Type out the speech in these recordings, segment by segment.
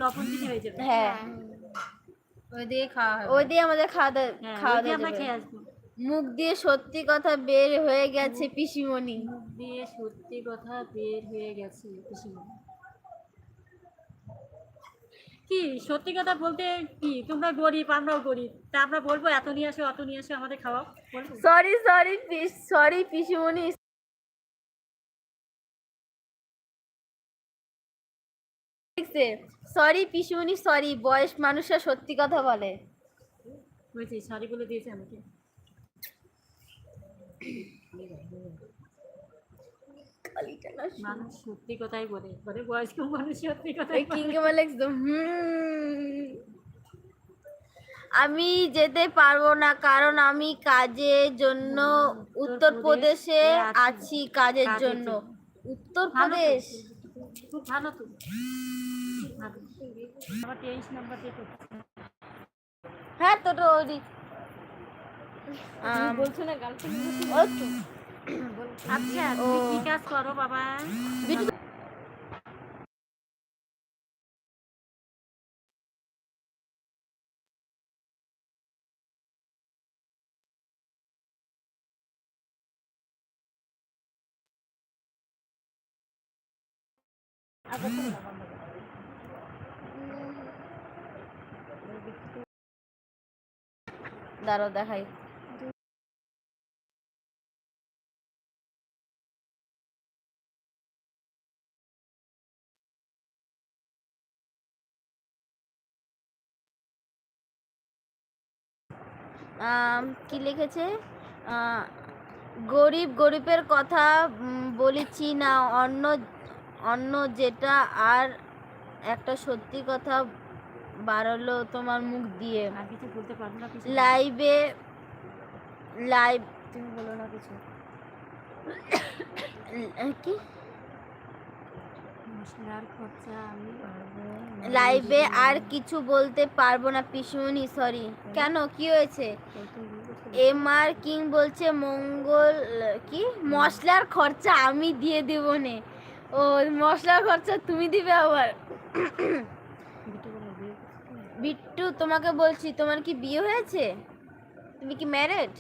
লবণ দিতে হয়ে যাবে। হ্যাঁ ওই দিয়ে খাওয়া হবে, ওই দিয়ে আমাদের খাওয়া ওই দিয়ে আমরা যাবে। খেয়ে আসবো। মুখ দিয়ে সত্যি কথা বের হয়ে গেছে পিসিমণি। মুখ দিয়ে সত্যি কথা বের হয়ে গেছে পিসিমণি। কি সত্যি কথা বলতে কি, তোমরা গরিব আমরাও গরিব, তা আমরা বলবো এত নিয়ে আসো অত নিয়ে আসো আমাদের খাওয়াও? সরি পিসিমণি, সরি পিসিমণি, সরি। বয়স মানুষরা সত্যি কথা বলে। বুঝছি, সরি বলে দিয়েছে আমাকে। মানুষ সত্যি কথাই বলে, বলে বয়স্ক মানুষ সত্যি কথাই আমি যেতে পারবো না কারণ আমি কাজের জন্য উত্তরপ্রদেশে আছি। কাজের জন্য উত্তরপ্রদেশ। খুব ভালো তো, আমার 23 নাম্বার থেকে। হ্যাঁ তো ওই বলছো না গার্লফ্রেন্ড। আচ্ছা তুমি কি কাজ করো বাবা? দাঁড়াও দেখাই। কি লিখেছে? গরিবের কথা বলেছি না, অন্য অন্য যেটা। আর একটা সত্যি কথা বাড়লো তোমার মুখ দিয়ে। আর কিছু বলতে পারবো না। লাইভ তুমি বলো না কিছু। কি মশলার খরচা আমি লাইভে আর কিছু বলতে পারবো না পিসিমণি, সরি। কেন, কি হয়েছে? এমআর কিং বলছে মঙ্গল কি মশলার খরচা আমি দিয়ে দেব নে। ও মশলার খরচা তুমি দিবে আবার? বিট্টু তোমাকে বলছি, তোমার কি বিয়ে হয়েছে? তুমি কি ম্যারিড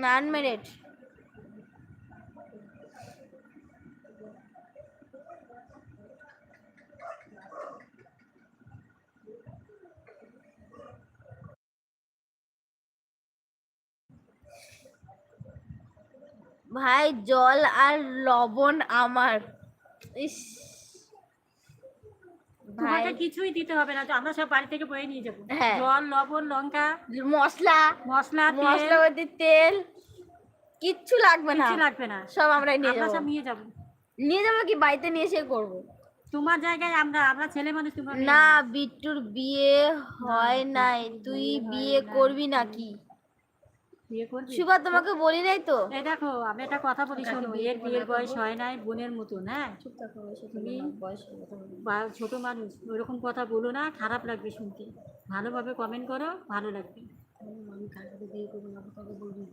না আনম্যারিড? ভাই জল আর লবণ আমার। ইস তোমাকে কিছুই দিতে হবে না, আমরা সব বাড়ি থেকে বয়ে নিয়ে যাবো। হ্যাঁ। জল, লবণ, লঙ্কা, মশলা তেল কিচ্ছু লাগবে না, কিছু লাগবে না, সব আমরা সব নিয়ে যাবো। নিয়ে যাবো কি বাড়িতে নিয়ে এসে করবো? তোমার জায়গায় আমরা ছেলে মানুষ। তোমার না, বিট্টুর বিয়ে হয় নাই, তুই বিয়ে করবি নাকি? বিয়ে করবি? শুভা তোমাকে বলি নাই তো? এই দেখো আমি একটা কথা বলি শোনো, এর বিয়ের বয়স হয় নাই বোনের মতন। হ্যাঁ তুমি ছোট মানুষ, ওইরকম কথা বলো না, খারাপ লাগবে শুনতে। ভালোভাবে কমেন্ট করো, ভালো লাগবে। আমি কার সাথে বিয়ে করবো না তবে বলবি।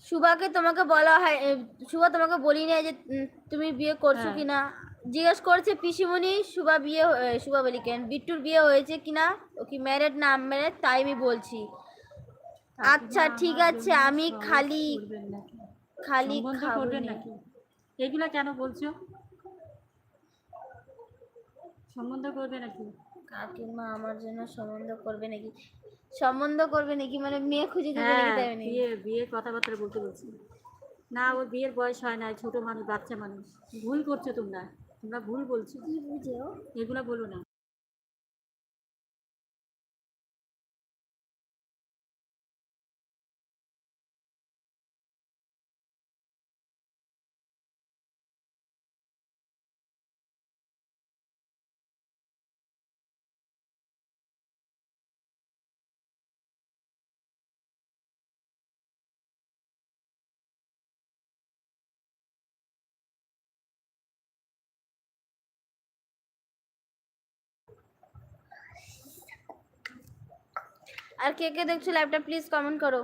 শুভাকে তোমাকে বলা হয়, শুভা তোমাকে বলি নাই যে তুমি বিয়ে করছো কিনা? জিজ্ঞেস করছে পিসিমণি শুভা বলি কেন, বিট্টুর বিয়ে হয়েছে কিনা, ও কি ম্যারেড না আনম্যারেড, তাই আমি বলছি। আচ্ছা ঠিক আছে, আমি খালি করবেন নাকি? এগুলা কেন বলছো? সম্বন্ধ করবে নাকি? কাকিমা আমার জন্য সম্বন্ধ করবে নাকি মানে মেয়ে খুঁজে দেবে নাকি? তাই মানে বিয়ে কথাবার্তা বলতে বলছি না, ওর বিয়ের বয়স হয় না, ছোট মানুষ, বাচ্চা মানুষ। ভুল করছো তোমরা ভুল বলছো। এগুলা বলো না। আর কে কে দেখছো লাইভটা প্লিজ কমেন্ট করো।